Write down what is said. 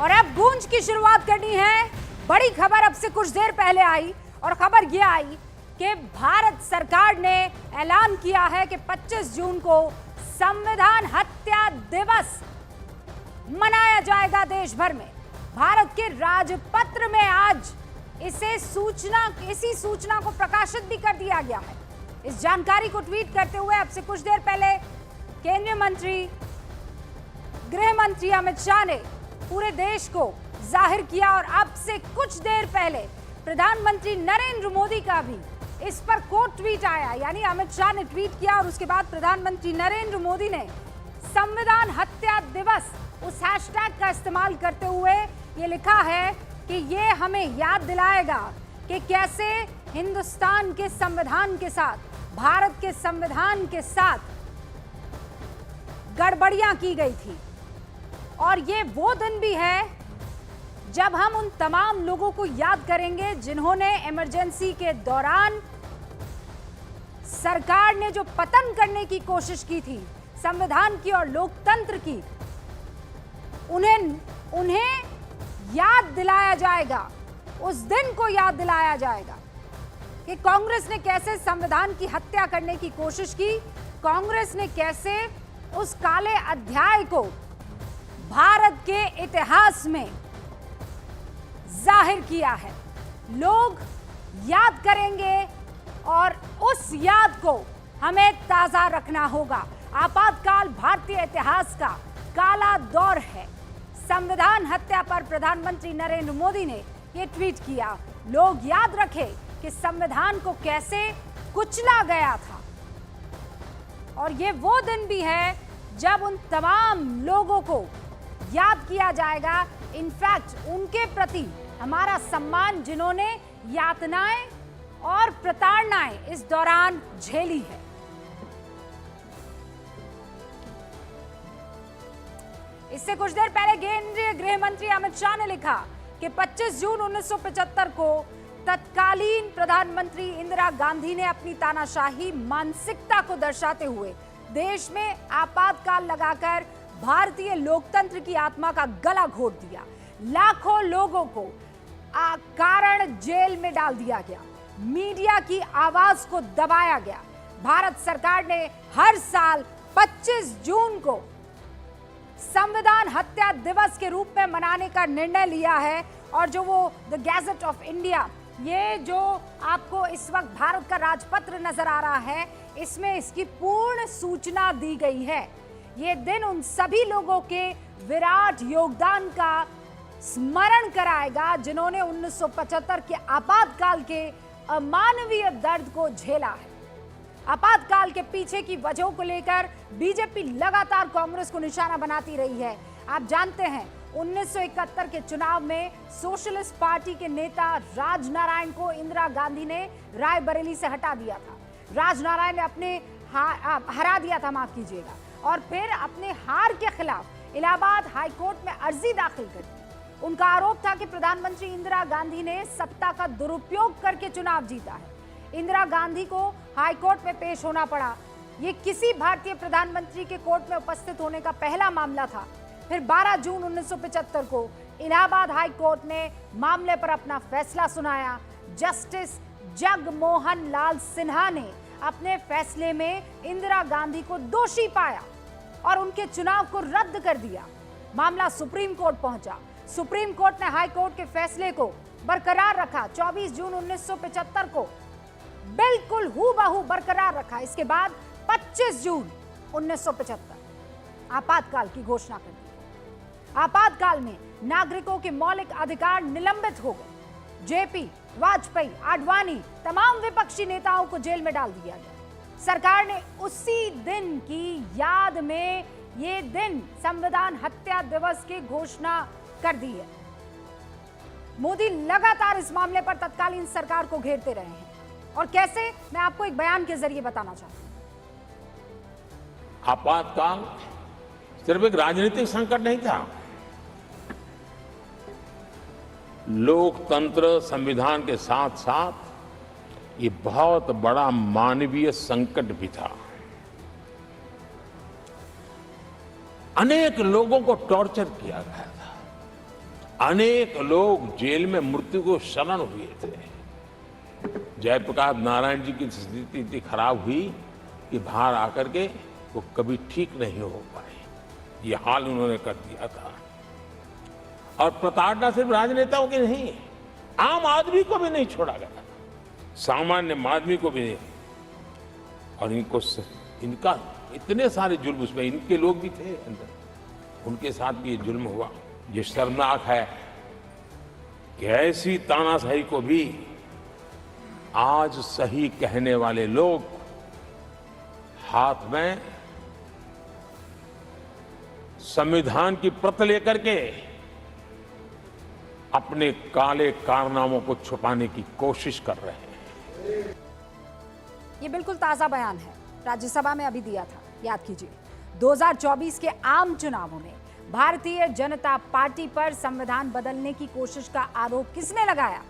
और अब गूंज की शुरुआत करनी है। बड़ी खबर अब से कुछ देर पहले आई और खबर यह आई कि भारत सरकार ने ऐलान किया है कि 25 जून को संविधान हत्या दिवस मनाया जाएगा देश भर में। भारत के राजपत्र में आज इसी सूचना को प्रकाशित भी कर दिया गया है। इस जानकारी को ट्वीट करते हुए अब से कुछ देर पहले केंद्रीय मंत्री गृह मंत्री अमित शाह ने पूरे देश को जाहिर किया और अब से कुछ देर पहले प्रधानमंत्री नरेंद्र मोदी का भी इस पर कोट ट्वीट आया। यानी अमित शाह ने ट्वीट किया और उसके बाद प्रधानमंत्री नरेंद्र मोदी ने संविधान हत्या दिवस उस हैशटैग का इस्तेमाल करते हुए ये लिखा है कि ये हमें याद दिलाएगा कि कैसे हिंदुस्तान के संविधान के साथ, भारत के संविधान के साथ गड़बड़ियां की गई थी। और ये वो दिन भी है जब हम उन तमाम लोगों को याद करेंगे जिन्होंने इमरजेंसी के दौरान सरकार ने जो पतन करने की कोशिश की थी संविधान की और लोकतंत्र की, उन्हें याद दिलाया जाएगा। उस दिन को याद दिलाया जाएगा कि कांग्रेस ने कैसे संविधान की हत्या करने की कोशिश की, कांग्रेस ने कैसे उस काले अध्याय को भारत के इतिहास में जाहिर किया है। लोग याद करेंगे और उस याद को हमें ताजा रखना होगा। आपातकाल भारतीय इतिहास का काला दौर है। संविधान हत्या पर प्रधानमंत्री नरेंद्र मोदी ने यह ट्वीट किया। लोग याद रखें कि संविधान को कैसे कुचला गया था। और ये वो दिन भी है जब उन तमाम लोगों को याद किया जाएगा, इनफैक्ट उनके प्रति हमारा सम्मान जिन्होंने यातनाएं और प्रताड़नाएं इस दौरान झेली है। इससे कुछ देर पहले केंद्रीय गृह मंत्री अमित शाह ने लिखा कि 25 जून 1975 को तत्कालीन प्रधानमंत्री इंदिरा गांधी ने अपनी तानाशाही मानसिकता को दर्शाते हुए देश में आपातकाल लगाकर भारतीय लोकतंत्र की आत्मा का गला घोट दिया। लाखों लोगों को कारण जेल में डाल दिया गया, मीडिया की आवाज को दबाया गया। भारत सरकार ने हर साल 25 जून को संविधान हत्या दिवस के रूप में मनाने का निर्णय लिया है। और जो वो द गैजेट ऑफ इंडिया, ये जो आपको इस वक्त भारत का राजपत्र नजर आ रहा है, इसमें इसकी पूर्ण सूचना दी गई है। ये दिन उन सभी लोगों के विराट योगदान का स्मरण कराएगा जिन्होंने 1975 के आपातकाल के अमानवीय दर्द को झेला है। आपातकाल के पीछे की वजहों को लेकर बीजेपी लगातार कांग्रेस को निशाना बनाती रही है। आप जानते हैं 1971 के चुनाव में सोशलिस्ट पार्टी के नेता राजनारायण को इंदिरा गांधी ने रायबरेली से हटा दिया था। राजनारायण ने अपने हरा दिया था, माफ कीजिएगा, और फिर अपने हार के खिलाफ इलाहाबाद हाईकोर्ट में अर्जी दाखिल कर दी। उनका आरोप था कि प्रधानमंत्री इंदिरा गांधी ने सत्ता का दुरुपयोग करके चुनाव जीता है। इंदिरा गांधी को हाईकोर्ट में पेश होना पड़ा। ये किसी भारतीय प्रधानमंत्री के कोर्ट में उपस्थित होने का पहला मामला था। फिर 12 जून 1975 को इलाहाबाद हाई कोर्ट ने मामले पर अपना फैसला सुनाया। जस्टिस जगमोहन लाल सिन्हा ने अपने फैसले में इंदिरा गांधी को दोषी पाया और उनके चुनाव को रद्द कर दिया। मामला सुप्रीम कोर्ट पहुंचा। सुप्रीम कोर्ट ने हाई कोर्ट के फैसले को बरकरार रखा। 24 जून 1975 को बिल्कुल हूबहू बरकरार रखा। इसके बाद 25 जून 1975 आपातकाल की घोषणा कर दी। आपातकाल में नागरिकों के मौलिक अधिकार निलंबित हो गए। जेपी, वाजपेयी, आडवाणी, तमाम विपक्षी नेताओं को जेल में डाल दिया गया। सरकार ने उसी दिन की याद में ये दिन संविधान हत्या दिवस की घोषणा कर दी है। मोदी लगातार इस मामले पर तत्कालीन सरकार को घेरते रहे हैं। और कैसे, मैं आपको एक बयान के जरिए बताना चाहता हूं। आपातकाल सिर्फ एक राजनीतिक संकट नहीं था, लोकतंत्र संविधान के साथ साथ ये बहुत बड़ा मानवीय संकट भी था। अनेक लोगों को टॉर्चर किया गया था, अनेक लोग जेल में मृत्यु को शरण हुए थे। जयप्रकाश नारायण जी की स्थिति इतनी खराब हुई कि बाहर आकर के वो कभी ठीक नहीं हो पाए। ये हाल उन्होंने कर दिया था। और प्रताड़ना सिर्फ राजनेताओं की नहीं, आम आदमी को भी नहीं छोड़ा गया, सामान्य आदमी को भी नहीं। और इनका इतने सारे जुल्म, उसमें इनके लोग भी थे अंदर, उनके साथ भी ये जुल्म हुआ। ये शर्मनाक है कि ऐसी तानाशाही को भी आज सही कहने वाले लोग हाथ में संविधान की प्रत लेकर के अपने काले कारनामों को छुपाने की कोशिश कर रहे हैं। ये बिल्कुल ताजा बयान है, राज्यसभा में अभी दिया था, याद कीजिए। 2024 के आम चुनावों में भारतीय जनता पार्टी पर संविधान बदलने की कोशिश का आरोप किसने लगाया?